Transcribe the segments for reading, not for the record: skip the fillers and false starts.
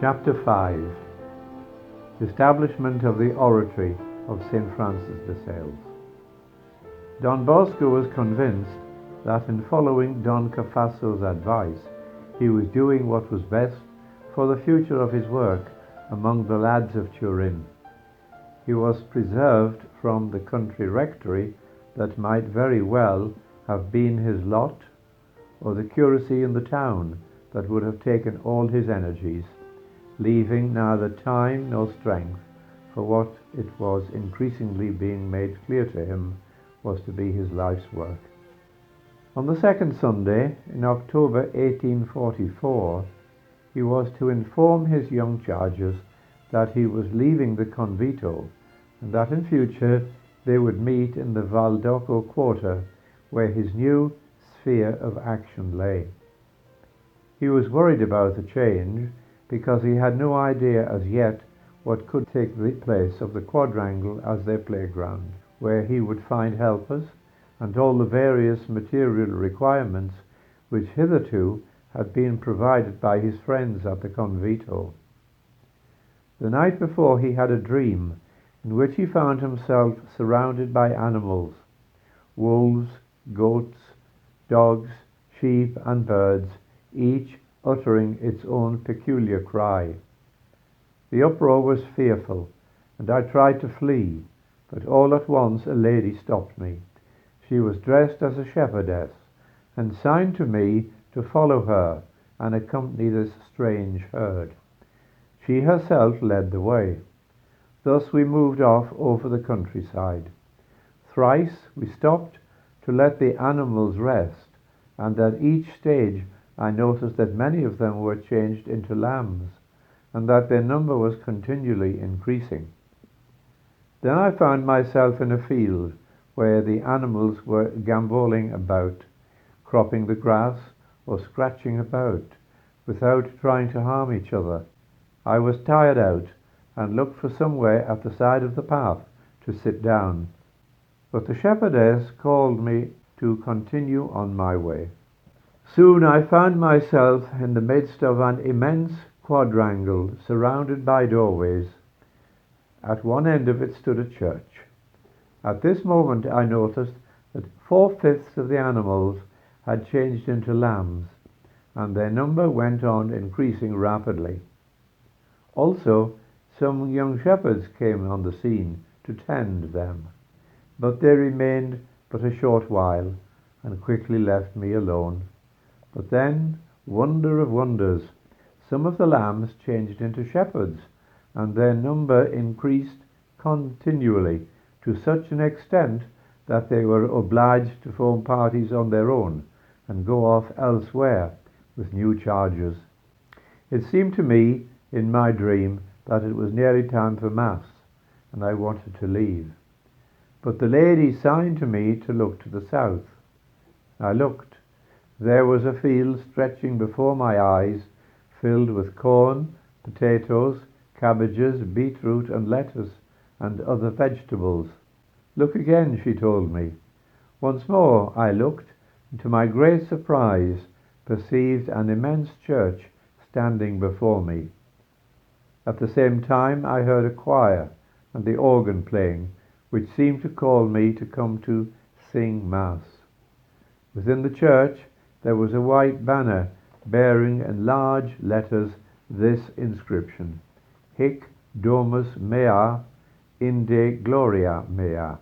Chapter 5. Establishment of the Oratory of St. Francis de Sales. Don Bosco was convinced that in following Don Cafasso's advice, he was doing what was best for the future of his work among the lads of Turin. He was preserved from the country rectory that might very well have been his lot, or the curacy in the town that would have taken all his energies, leaving neither time nor strength for what it was increasingly being made clear to him was to be his life's work. On the second Sunday in October 1844, he was to inform his young charges that he was leaving the convento, and that in future they would meet in the Valdocco quarter, where his new sphere of action lay. He was worried about the change because he had no idea as yet what could take the place of the quadrangle as their playground, where he would find helpers and all the various material requirements which hitherto had been provided by his friends at the convento. The night before he had a dream in which he found himself surrounded by animals: wolves, goats, dogs, sheep and birds, each uttering its own peculiar cry. The uproar was fearful, and I tried to flee, but all at once a lady stopped me. She was dressed as a shepherdess, and signed to me to follow her and accompany this strange herd. She herself led the way. Thus we moved off over the countryside. Thrice we stopped to let the animals rest, and at each stage I noticed that many of them were changed into lambs, and that their number was continually increasing. Then I found myself in a field where the animals were gambolling about, cropping the grass or scratching about, without trying to harm each other. I was tired out and looked for somewhere at the side of the path to sit down, but the shepherdess called me to continue on my way. Soon I found myself in the midst of an immense quadrangle surrounded by doorways. At one end of it stood a church. At this moment I noticed that 4/5 of the animals had changed into lambs, and their number went on increasing rapidly. Also, some young shepherds came on the scene to tend them, but they remained but a short while and quickly left me alone. But then, wonder of wonders, some of the lambs changed into shepherds, and their number increased continually to such an extent that they were obliged to form parties on their own and go off elsewhere with new charges. It seemed to me in my dream that it was nearly time for Mass, and I wanted to leave. But the lady signed to me to look to the south. I looked. There was a field stretching before my eyes, filled with corn, potatoes, cabbages, beetroot and lettuce, and other vegetables. Look again, she told me. Once more I looked, and to my great surprise perceived an immense church standing before me. At the same time I heard a choir and the organ playing, which seemed to call me to come to sing Mass. Within the church there was a white banner bearing in large letters this inscription: Hic domus mea, inde gloria mea.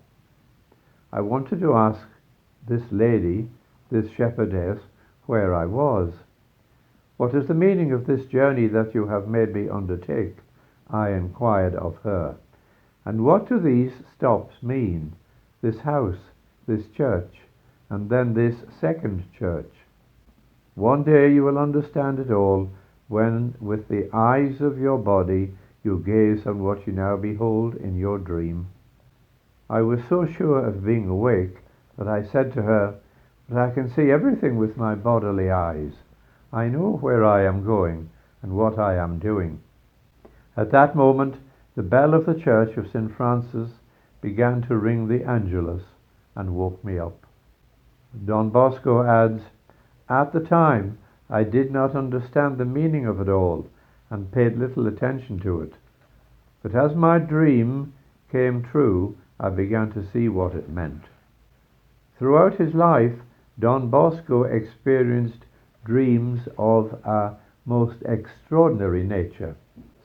I wanted to ask this lady, this shepherdess, where I was. What is the meaning of this journey that you have made me undertake? I inquired of her. And what do these stops mean? This house, this church, and then this second church? One day you will understand it all when, with the eyes of your body, you gaze on what you now behold in your dream. I was so sure of being awake that I said to her, "But I can see everything with my bodily eyes. I know where I am going and what I am doing." At that moment, the bell of the church of St. Francis began to ring the Angelus and woke me up. Don Bosco adds, "At the time, I did not understand the meaning of it all, and paid little attention to it. But as my dream came true, I began to see what it meant. Throughout his life, Don Bosco experienced dreams of a most extraordinary nature.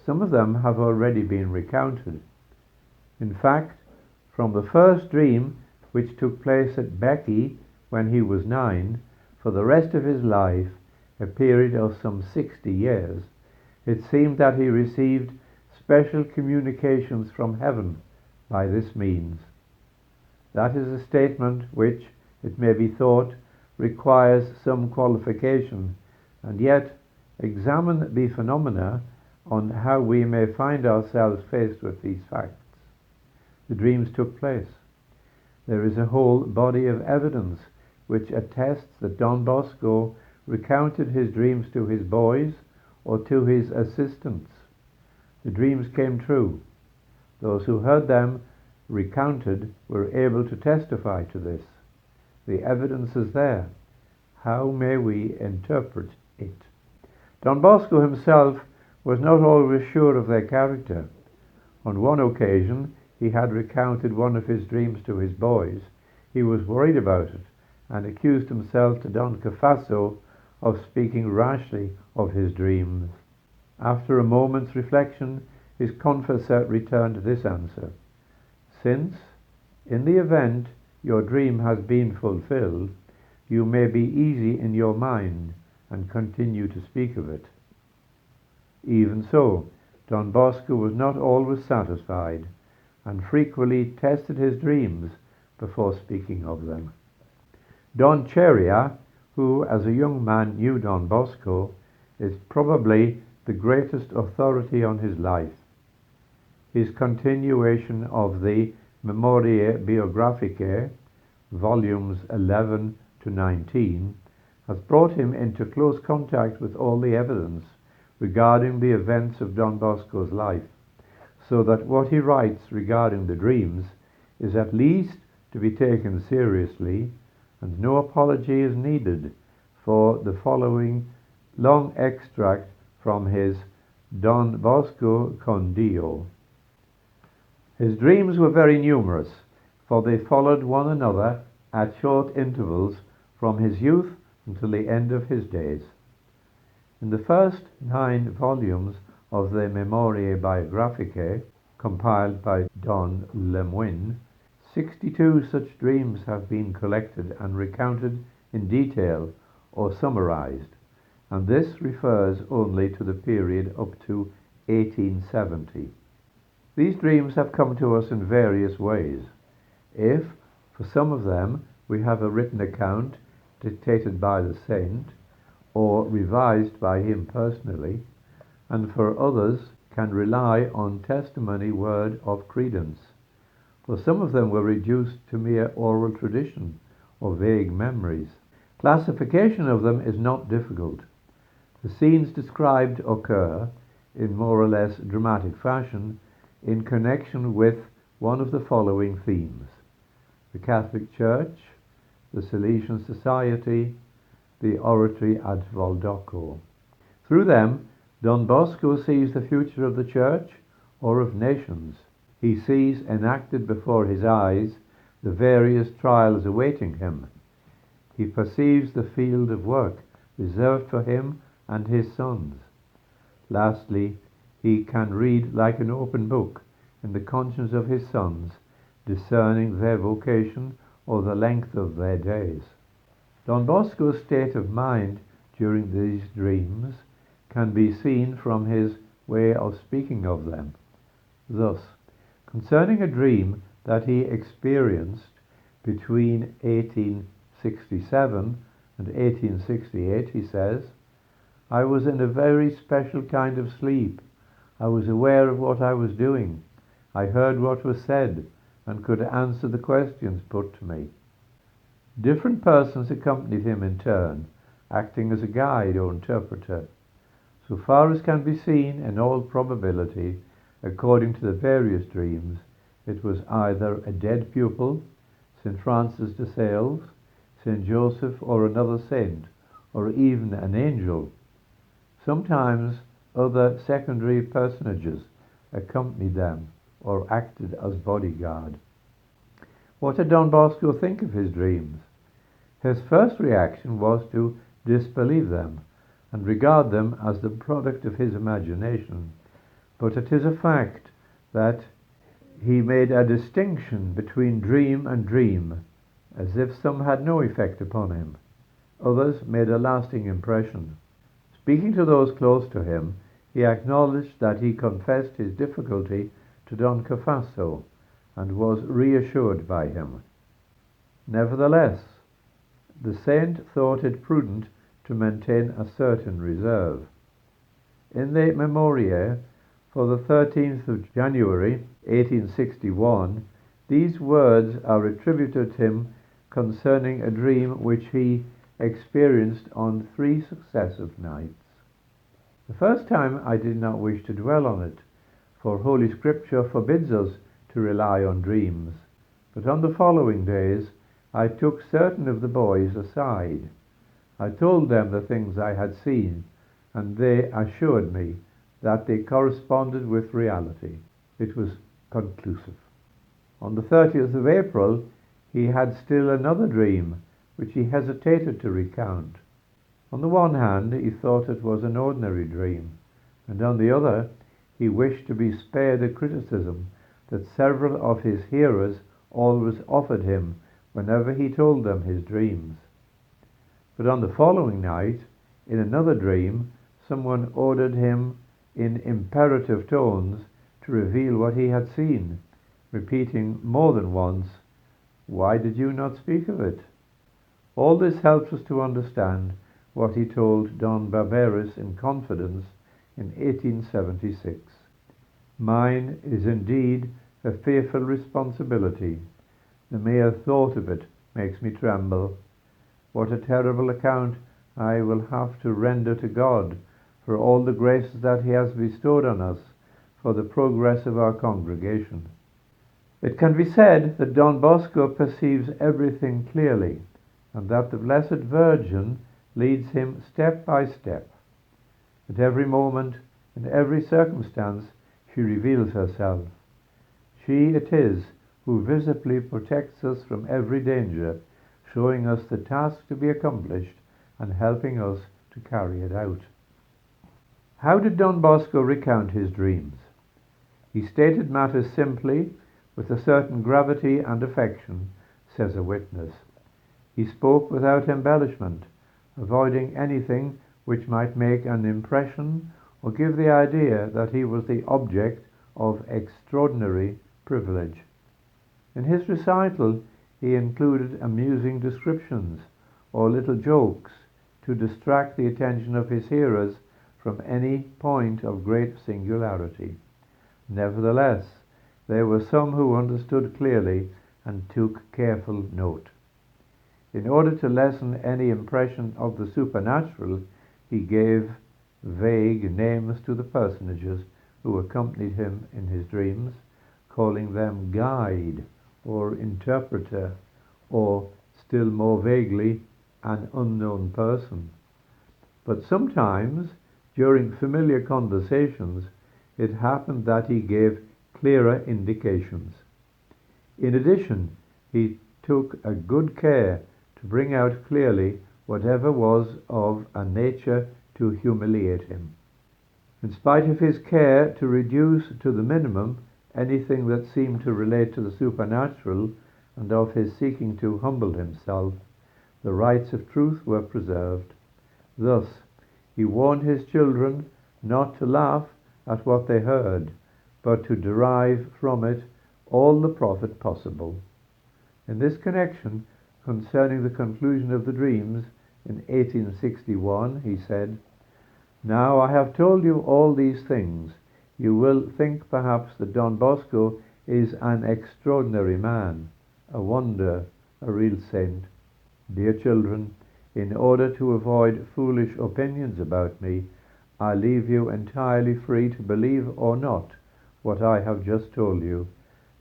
Some of them have already been recounted. In fact, from the first dream, which took place at Becky when he was 9, for the rest of his life, a period of some 60 years, it seemed that he received special communications from heaven by this means. That is a statement which, it may be thought, requires some qualification, and yet examine the phenomena on how we may find ourselves faced with these facts. The dreams took place. There is a whole body of evidence which attests that Don Bosco recounted his dreams to his boys or to his assistants. The dreams came true. Those who heard them recounted were able to testify to this. The evidence is there. How may we interpret it? Don Bosco himself was not always sure of their character. On one occasion, he had recounted one of his dreams to his boys. He was worried about it and accused himself to Don Cafasso of speaking rashly of his dreams. After a moment's reflection, his confessor returned this answer: "Since, in the event your dream has been fulfilled, you may be easy in your mind and continue to speak of it." Even so, Don Bosco was not always satisfied and frequently tested his dreams before speaking of them. Don Cheria, who as a young man knew Don Bosco, is probably the greatest authority on his life. His continuation of the MEMORIE BIOGRAFICHE, volumes 11 to 19, has brought him into close contact with all the evidence regarding the events of Don Bosco's life, so that what he writes regarding the dreams is at least to be taken seriously, and no apology is needed for the following long extract from his Don Bosco con Dio. His dreams were very numerous, for they followed one another at short intervals from his youth until the end of his days. In the first 9 volumes of the MEMORIE BIOGRAPHICHE, compiled by Don Lemoine, 62 such dreams have been collected and recounted in detail or summarized, and this refers only to the period up to 1870. These dreams have come to us in various ways. If, for some of them, we have a written account dictated by the saint or revised by him personally, and for others can rely on testimony word of credence. For some of them were reduced to mere oral tradition or vague memories. Classification of them is not difficult. The scenes described occur, in more or less dramatic fashion, in connection with one of the following themes: the Catholic Church, the Salesian Society, the Oratory at Valdoco. Through them, Don Bosco sees the future of the Church or of nations. He sees enacted before his eyes the various trials awaiting him. He perceives the field of work reserved for him and his sons. Lastly, he can read like an open book in the conscience of his sons, discerning their vocation or the length of their days. Don Bosco's state of mind during these dreams can be seen from his way of speaking of them. Thus, concerning a dream that he experienced between 1867 and 1868, he says, "I was in a very special kind of sleep. I was aware of what I was doing. I heard what was said and could answer the questions put to me." Different persons accompanied him in turn, acting as a guide or interpreter. So far as can be seen, in all probability, according to the various dreams, it was either a dead pupil, St. Francis de Sales, St. Joseph or another saint, or even an angel. Sometimes other secondary personages accompanied them or acted as bodyguard. What did Don Bosco think of his dreams? His first reaction was to disbelieve them and regard them as the product of his imagination. But it is a fact that he made a distinction between dream and dream, as if some had no effect upon him. Others made a lasting impression. Speaking to those close to him, he acknowledged that he confessed his difficulty to Don Cafasso and was reassured by him. Nevertheless, the saint thought it prudent to maintain a certain reserve. In the MEMORIE for the 13th of January 1861, these words are attributed to him concerning a dream which he experienced on 3 successive nights. The first time I did not wish to dwell on it, for Holy Scripture forbids us to rely on dreams. But on the following days I took certain of the boys aside. I told them the things I had seen, and they assured me that they corresponded with reality. It was conclusive. On the 30th of April, he had still another dream, which he hesitated to recount. On the one hand, he thought it was an ordinary dream, and on the other, he wished to be spared the criticism that several of his hearers always offered him whenever he told them his dreams. But on the following night, in another dream, someone ordered him in imperative tones to reveal what he had seen, repeating more than once, "Why did you not speak of it?" All this helps us to understand what he told Don Barberis in confidence in 1876. "Mine is indeed a fearful responsibility. The mere thought of it makes me tremble. What a terrible account I will have to render to God for all the graces that he has bestowed on us for the progress of our congregation." It can be said that Don Bosco perceives everything clearly, and that the Blessed Virgin leads him step by step. At every moment, in every circumstance, she reveals herself. She it is who visibly protects us from every danger, showing us the task to be accomplished and helping us to carry it out. How did Don Bosco recount his dreams? He stated matters simply, with a certain gravity and affection, says a witness. He spoke without embellishment, avoiding anything which might make an impression or give the idea that he was the object of extraordinary privilege. In his recital, he included amusing descriptions or little jokes to distract the attention of his hearers from any point of great singularity. Nevertheless, there were some who understood clearly and took careful note. In order to lessen any impression of the supernatural, he gave vague names to the personages who accompanied him in his dreams, calling them guide or interpreter, or still more vaguely, an unknown person. But sometimes, during familiar conversations, it happened that he gave clearer indications. In addition, he took a good care to bring out clearly whatever was of a nature to humiliate him. In spite of his care to reduce to the minimum anything that seemed to relate to the supernatural, and of his seeking to humble himself, the rights of truth were preserved. Thus, he warned his children not to laugh at what they heard, but to derive from it all the profit possible. In this connection, concerning the conclusion of the dreams in 1861, he said, "Now I have told you all these things. You will think perhaps that Don Bosco is an extraordinary man, a wonder, a real saint. Dear children, in order to avoid foolish opinions about me, I leave you entirely free to believe or not what I have just told you,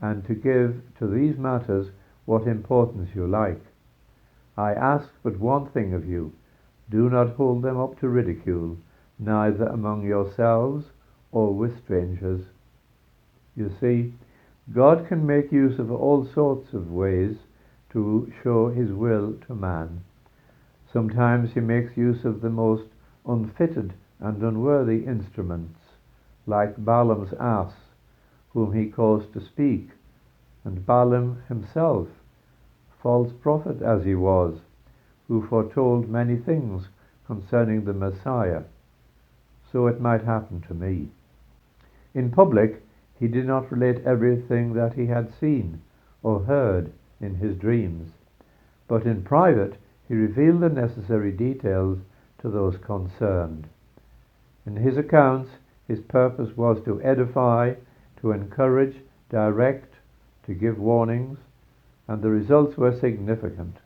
and to give to these matters what importance you like. I ask but one thing of you: do not hold them up to ridicule, neither among yourselves or with strangers. You see, God can make use of all sorts of ways to show his will to man. Sometimes he makes use of the most unfitted and unworthy instruments, like Balaam's ass, whom he caused to speak, and Balaam himself, false prophet as he was, who foretold many things concerning the Messiah. So it might happen to me. In public, he did not relate everything that he had seen or heard in his dreams, but in private he revealed the necessary details to those concerned. In his accounts, his purpose was to edify, to encourage, direct, to give warnings, and the results were significant.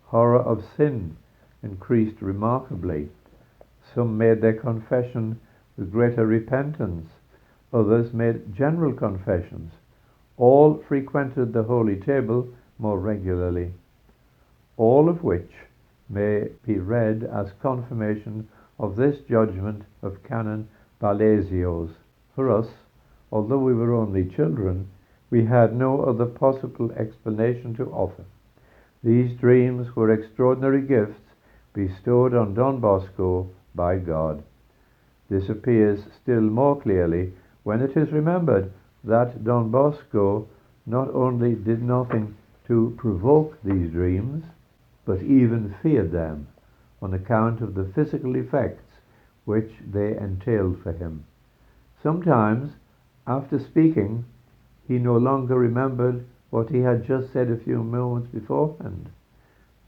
Horror of sin increased remarkably. Some made their confession with greater repentance. Others made general confessions. All frequented the holy table more regularly. All of which may be read as confirmation of this judgment of Canon Balasio's. For us, although we were only children, we had no other possible explanation to offer. These dreams were extraordinary gifts bestowed on Don Bosco by God. This appears still more clearly when it is remembered that Don Bosco not only did nothing to provoke these dreams, but even feared them on account of the physical effects which they entailed for him. Sometimes, after speaking, he no longer remembered what he had just said a few moments beforehand,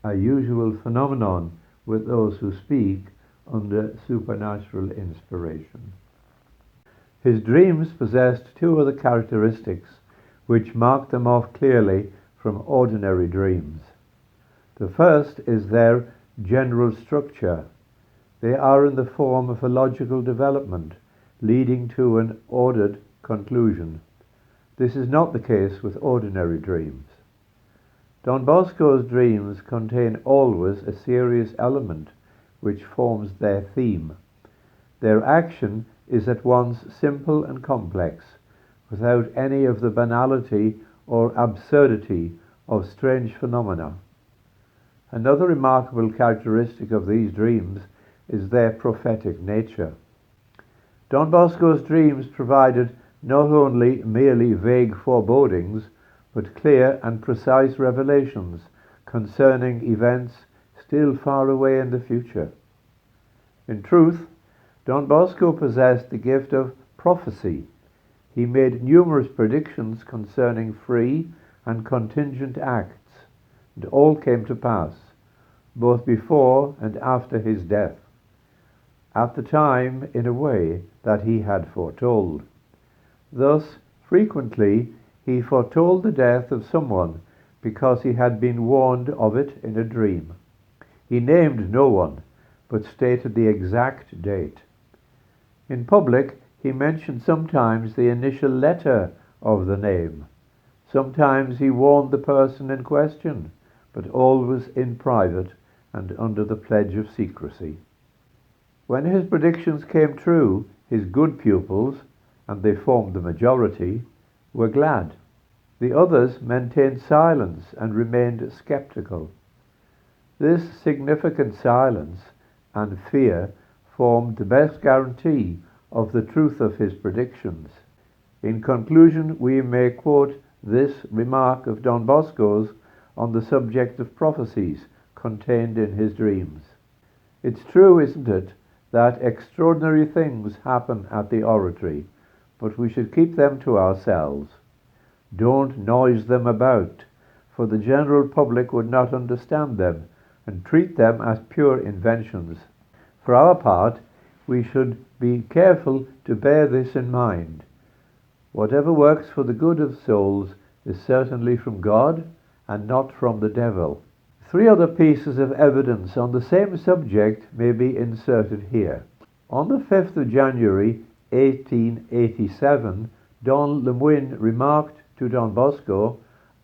a usual phenomenon with those who speak under supernatural inspiration. His dreams possessed two other characteristics which marked them off clearly from ordinary dreams. The first is their general structure. They are in the form of a logical development, leading to an ordered conclusion. This is not the case with ordinary dreams. Don Bosco's dreams contain always a serious element which forms their theme. Their action is at once simple and complex, without any of the banality or absurdity of strange phenomena. Another remarkable characteristic of these dreams is their prophetic nature. Don Bosco's dreams provided not only merely vague forebodings, but clear and precise revelations concerning events still far away in the future. In truth, Don Bosco possessed the gift of prophecy. He made numerous predictions concerning free and contingent acts, and all came to pass, both before and after his death, at the time in a way that he had foretold. Thus, frequently, he foretold the death of someone because he had been warned of it in a dream. He named no one, but stated the exact date. In public, he mentioned sometimes the initial letter of the name. Sometimes he warned the person in question, but always in private and under the pledge of secrecy. When his predictions came true, his good pupils, and they formed the majority, were glad. The others maintained silence and remained skeptical. This significant silence and fear formed the best guarantee of the truth of his predictions. In conclusion, we may quote this remark of Don Bosco's on the subject of prophecies contained in his dreams. It's true, isn't it, that extraordinary things happen at the Oratory, but we should keep them to ourselves. Don't noise them about, for the general public would not understand them and treat them as pure inventions. For our part, we should be careful to bear this in mind. Whatever works for the good of souls is certainly from God and not from the devil. 3 other pieces of evidence on the same subject may be inserted here. On the 5th of January 1887, Don Lemoine remarked to Don Bosco,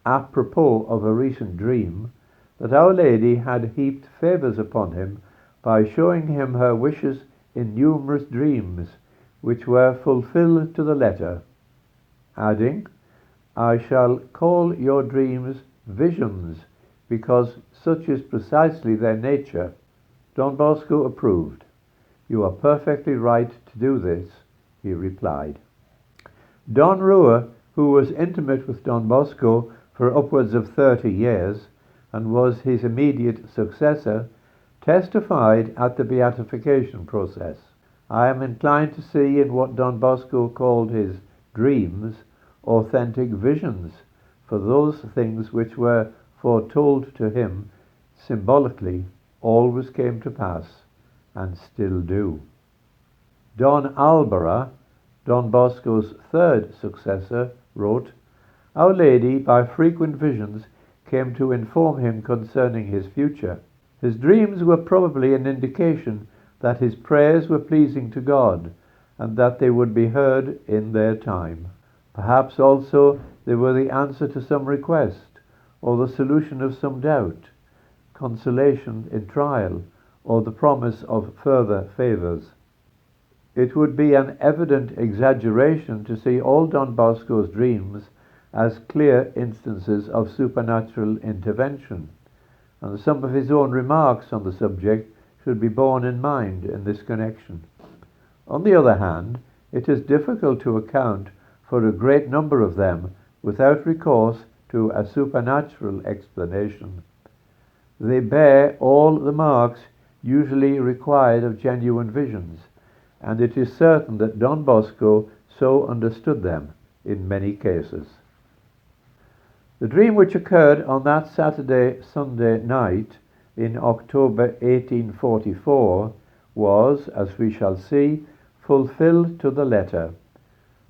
apropos of a recent dream, that Our Lady had heaped favours upon him by showing him her wishes in numerous dreams, which were fulfilled to the letter, adding, "I shall call your dreams visions, because such is precisely their nature." Don Bosco approved. "You are perfectly right to do this," he replied. Don Rua, who was intimate with Don Bosco for upwards of 30 years and was his immediate successor, testified at the beatification process. "I am inclined to see in what Don Bosco called his dreams authentic visions, for those things which were foretold to him symbolically always came to pass and still do." Don Albera, Don Bosco's third successor, wrote, "Our Lady by frequent visions came to inform him concerning his future. His dreams were probably an indication that his prayers were pleasing to God and that they would be heard in their time. Perhaps also they were the answer to some request, or the solution of some doubt, consolation in trial, or the promise of further favours." It would be an evident exaggeration to see all Don Bosco's dreams as clear instances of supernatural intervention, and some of his own remarks on the subject should be borne in mind in this connection. On the other hand, it is difficult to account for a great number of them without recourse to a supernatural explanation. They bear all the marks usually required of genuine visions, and it is certain that Don Bosco so understood them in many cases. The dream which occurred on that Saturday-Sunday night in October 1844 was, as we shall see, fulfilled to the letter.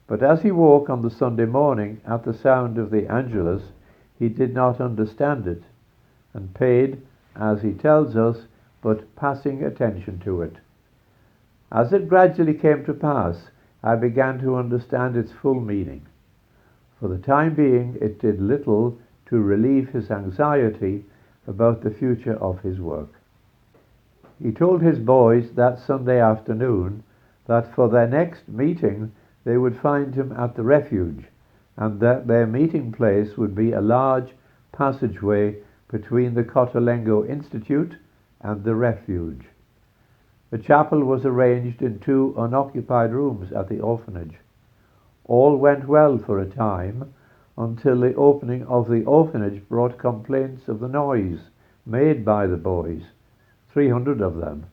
But as he woke on the Sunday morning at the sound of the Angelus, he did not understand it, and paid, as he tells us, but passing attention to it. "As it gradually came to pass, I began to understand its full meaning. For the time being, it did little to relieve his anxiety about the future of his work." He told his boys that Sunday afternoon that for their next meeting they would find him at the refuge, and that their meeting place would be a large passageway between the Cotolengo Institute and the refuge. The chapel was arranged in 2 unoccupied rooms at the orphanage. All went well for a time, until the opening of the orphanage brought complaints of the noise made by the boys, 300 of them,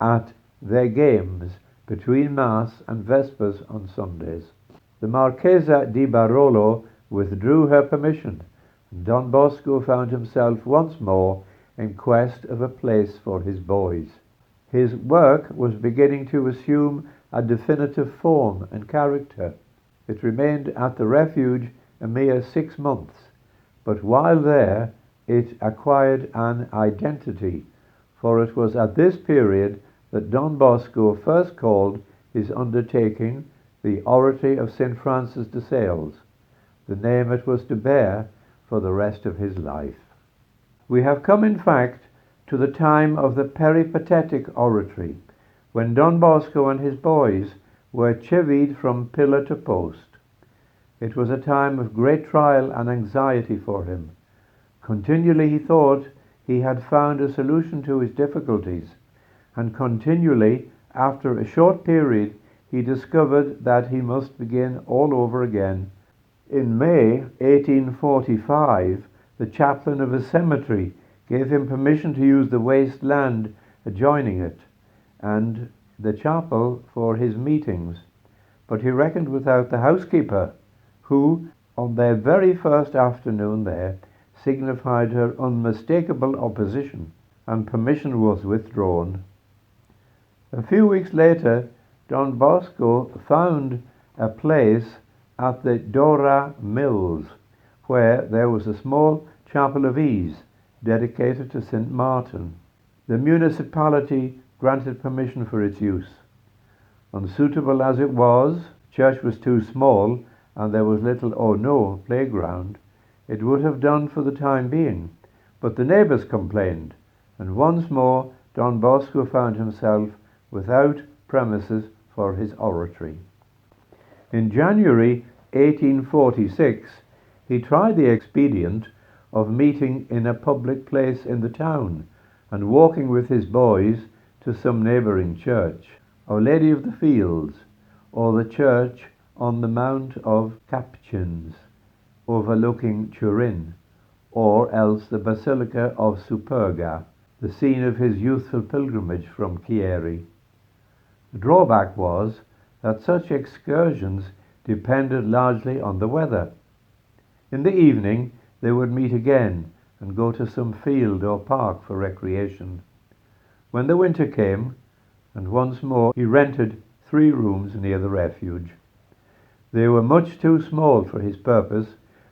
at their games between Mass and Vespers on Sundays. The Marchesa di Barolo withdrew her permission, and Don Bosco found himself once more in quest of a place for his boys. His work was beginning to assume a definitive form and character. It remained at the refuge a mere 6 months, but while there it acquired an identity, for it was at this period that Don Bosco first called his undertaking the Oratory of St. Francis de Sales, the name it was to bear for the rest of his life. We have come, in fact, to the time of the peripatetic oratory, when Don Bosco and his boys were chivied from pillar to post. It was a time of great trial and anxiety for him. Continually he thought he had found a solution to his difficulties, and continually, after a short period, he discovered that he must begin all over again. In May 1845, the chaplain of a cemetery gave him permission to use the waste land adjoining it and the chapel for his meetings, but he reckoned without the housekeeper, who, on their very first afternoon there, signified her unmistakable opposition, and permission was withdrawn. A few weeks later, Don Bosco found a place at the Dora Mills, where there was a small chapel of ease dedicated to St. Martin. The municipality granted permission for its use. Unsuitable as it was, the church was too small and there was little or no playground. It would have done for the time being, but the neighbours complained, and once more Don Bosco found himself without premises for his oratory. In January 1846, he tried the expedient of meeting in a public place in the town and walking with his boys to some neighbouring church, Our Lady of the Fields, or the church on the Mount of Capuchins, overlooking Turin, or else the Basilica of Superga, the scene of his youthful pilgrimage from Chieri. The drawback was that such excursions depended largely on the weather. In the evening they would meet again and go to some field or park for recreation. When the winter came, and once more he rented 3 rooms near the refuge. They were much too small for his purpose,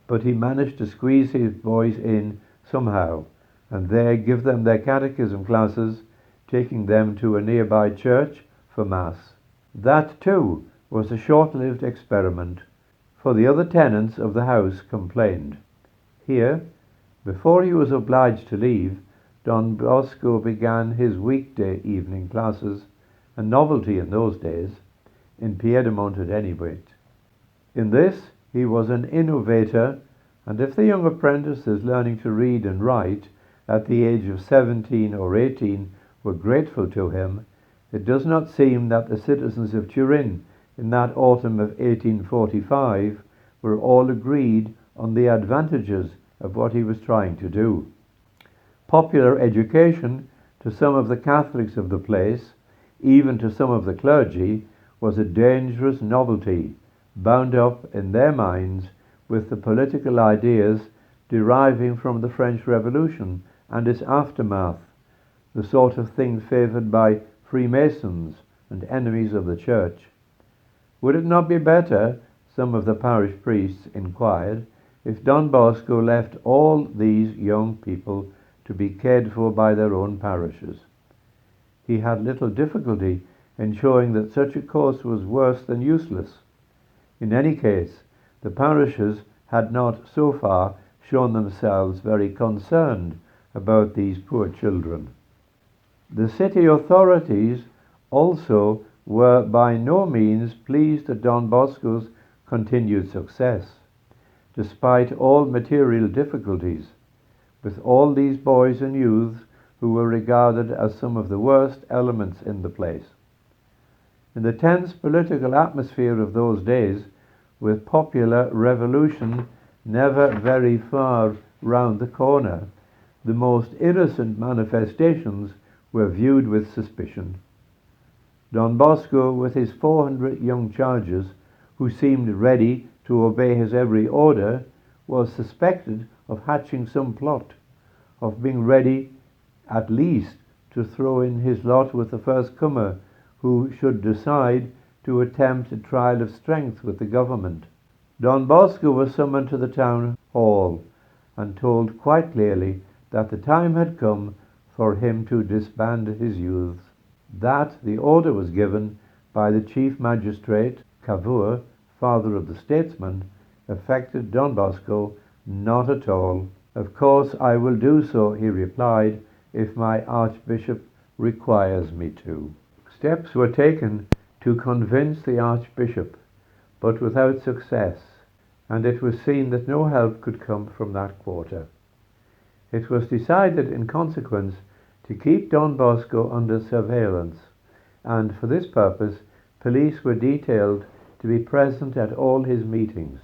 but he managed to squeeze his boys in somehow, and there give them their catechism classes, taking them to a nearby church for Mass. That, too, was a short-lived experiment, for the other tenants of the house complained. Here, before he was obliged to leave, Don Bosco began his weekday evening classes, a novelty in those days, in Piedmont at any rate. In this he was an innovator, and if the young apprentices learning to read and write at the age of 17 or 18 were grateful to him, it does not seem that the citizens of Turin in that autumn of 1845 were all agreed on the advantages of what he was trying to do. Popular education to some of the Catholics of the place, even to some of the clergy, was a dangerous novelty, bound up in their minds with the political ideas deriving from the French Revolution and its aftermath, the sort of thing favoured by Freemasons and enemies of the Church. Would it not be better, some of the parish priests inquired, if Don Bosco left all these young people to be cared for by their own parishes? He had little difficulty in showing that such a course was worse than useless. In any case, the parishes had not so far shown themselves very concerned about these poor children. The city authorities also were by no means pleased at Don Bosco's continued success, despite all material difficulties, with all these boys and youths who were regarded as some of the worst elements in the place. In the tense political atmosphere of those days, with popular revolution never very far round the corner, the most innocent manifestations were viewed with suspicion. Don Bosco, with his 400 young charges, who seemed ready to obey his every order, was suspected of hatching some plot, of being ready at least to throw in his lot with the first comer who should decide to attempt a trial of strength with the government. Don Bosco was summoned to the town hall and told quite clearly that the time had come for him to disband his youths. That the order was given by the chief magistrate, Cavour, father of the statesman, affected Don Bosco not at all. "Of course I will do so," he replied, "if my archbishop requires me to." Steps were taken to convince the archbishop, but without success, and it was seen that no help could come from that quarter. It was decided in consequence to keep Don Bosco under surveillance, and for this purpose police were detailed to be present at all his meetings.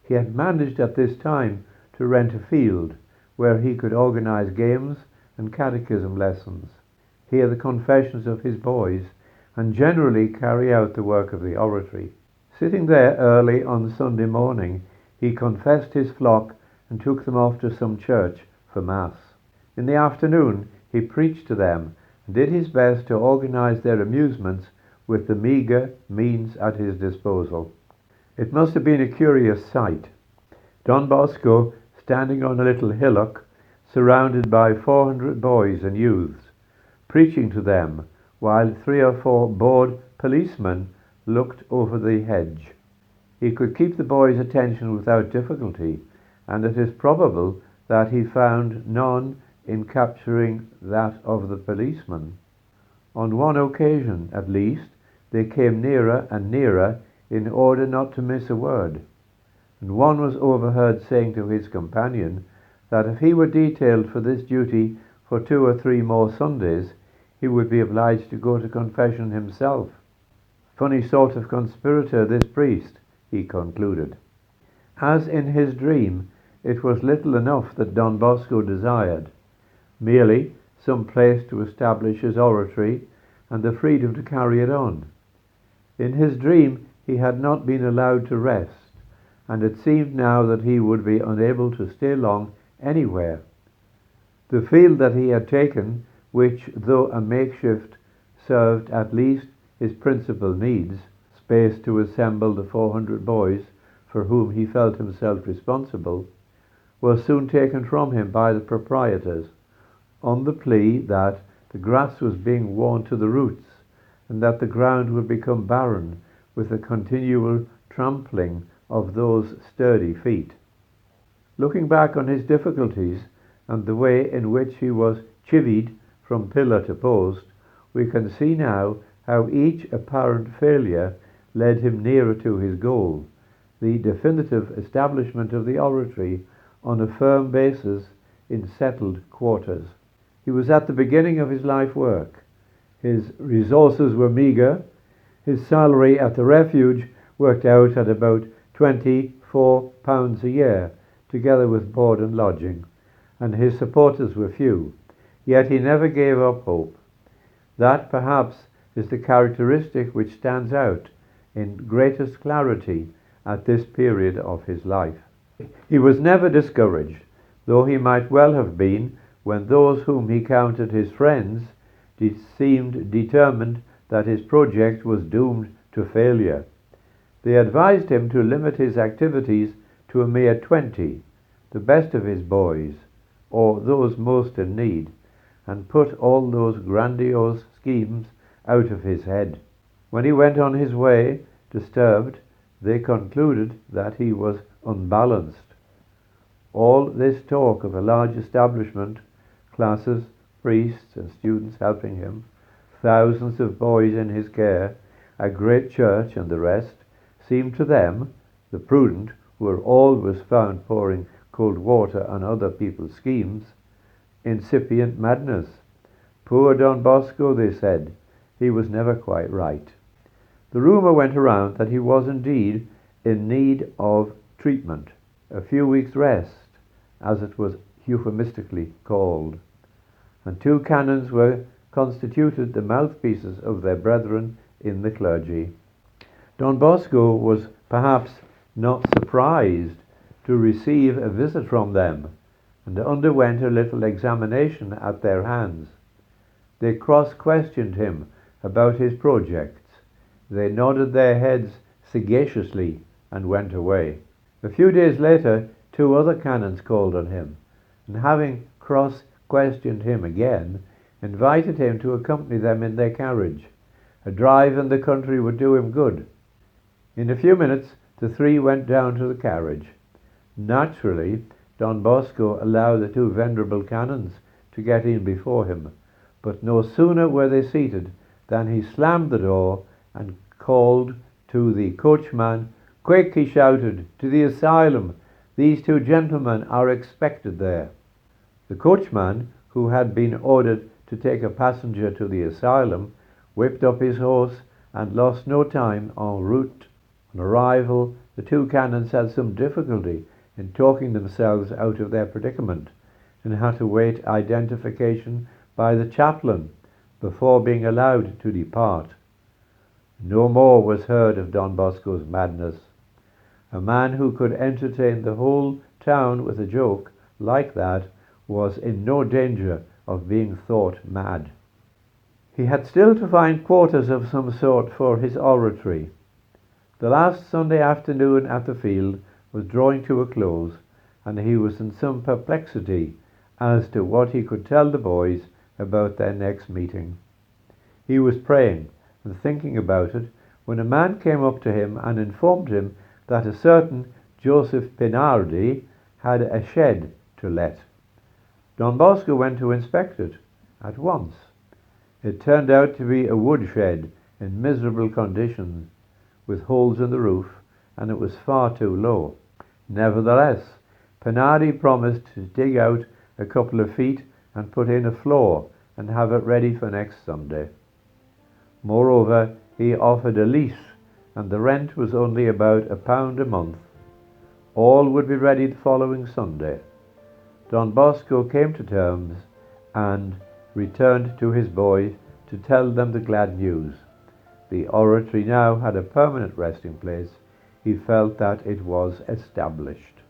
He had managed at this time to rent a field where he could organize games and catechism lessons, hear the confessions of his boys, and generally carry out the work of the oratory. Sitting there early on Sunday morning, he confessed his flock and took them off to some church for Mass. In the afternoon he preached to them and did his best to organize their amusements with the meagre means at his disposal. It must have been a curious sight. Don Bosco standing on a little hillock, surrounded by 400 boys and youths, preaching to them, while 3 or 4 bored policemen looked over the hedge. He could keep the boys' attention without difficulty, and it is probable that he found none in capturing that of the policeman. On one occasion, at least, they came nearer and nearer in order not to miss a word, and one was overheard saying to his companion that if he were detailed for this duty for 2 or 3 more Sundays, he would be obliged to go to confession himself. Funny sort of conspirator, this priest, he concluded. As in his dream, it was little enough that Don Bosco desired, merely some place to establish his oratory and the freedom to carry it on. In his dream, he had not been allowed to rest, and it seemed now that he would be unable to stay long anywhere. The field that he had taken, which, though a makeshift, served at least his principal needs, space to assemble the 400 boys for whom he felt himself responsible, was soon taken from him by the proprietors, on the plea that the grass was being worn to the roots, and that the ground would become barren with the continual trampling of those sturdy feet. Looking back on his difficulties and the way in which he was chivied from pillar to post, we can see now how each apparent failure led him nearer to his goal, the definitive establishment of the oratory on a firm basis in settled quarters. He was at the beginning of his life work. His resources were meagre. His salary at the refuge worked out at about £24 a year, together with board and lodging, and his supporters were few. Yet he never gave up hope. That, perhaps, is the characteristic which stands out in greatest clarity at this period of his life. He was never discouraged, though he might well have been when those whom he counted his friends seemed determined that his project was doomed to failure. They advised him to limit his activities to a mere 20, the best of his boys, or those most in need, and put all those grandiose schemes out of his head. When he went on his way, disturbed, they concluded that he was unbalanced. All this talk of a large establishment, classes, priests and students helping him, thousands of boys in his care, a great church and the rest, seemed to them, the prudent, who were always found pouring cold water on other people's schemes, incipient madness. Poor Don Bosco, they said, he was never quite right. The rumour went around that he was indeed in need of treatment, a few weeks' rest, as it was euphemistically called, and 2 canons were constituted the mouthpieces of their brethren in the clergy. Don Bosco was perhaps not surprised to receive a visit from them, and underwent a little examination at their hands. They cross-questioned him about his projects. They nodded their heads sagaciously and went away. A few days later, 2 other canons called on him, and having cross-questioned him again, invited him to accompany them in their carriage. A drive in the country would do him good. In a few minutes, the 3 went down to the carriage. Naturally, Don Bosco allowed the 2 venerable canons to get in before him, but no sooner were they seated than he slammed the door and called to the coachman. "Quick," he shouted, "to the asylum. These 2 gentlemen are expected there." The coachman, who had been ordered to take a passenger to the asylum, whipped up his horse and lost no time en route. On arrival, the 2 canons had some difficulty in talking themselves out of their predicament, and had to wait identification by the chaplain before being allowed to depart. No more was heard of Don Bosco's madness. A man who could entertain the whole town with a joke like that was in no danger of being thought mad. He had still to find quarters of some sort for his oratory. The last Sunday afternoon at the field was drawing to a close, and he was in some perplexity as to what he could tell the boys about their next meeting. He was praying and thinking about it when a man came up to him and informed him that a certain Joseph Pinardi had a shed to let. Don Bosco went to inspect it at once. It turned out to be a woodshed in miserable condition with holes in the roof, and it was far too low. Nevertheless, Pinardi promised to dig out a couple of feet and put in a floor and have it ready for next Sunday. Moreover, he offered a lease, and the rent was only about £1 a month. All would be ready the following Sunday. Don Bosco came to terms and returned to his boys to tell them the glad news. The oratory now had a permanent resting place. He felt that it was established.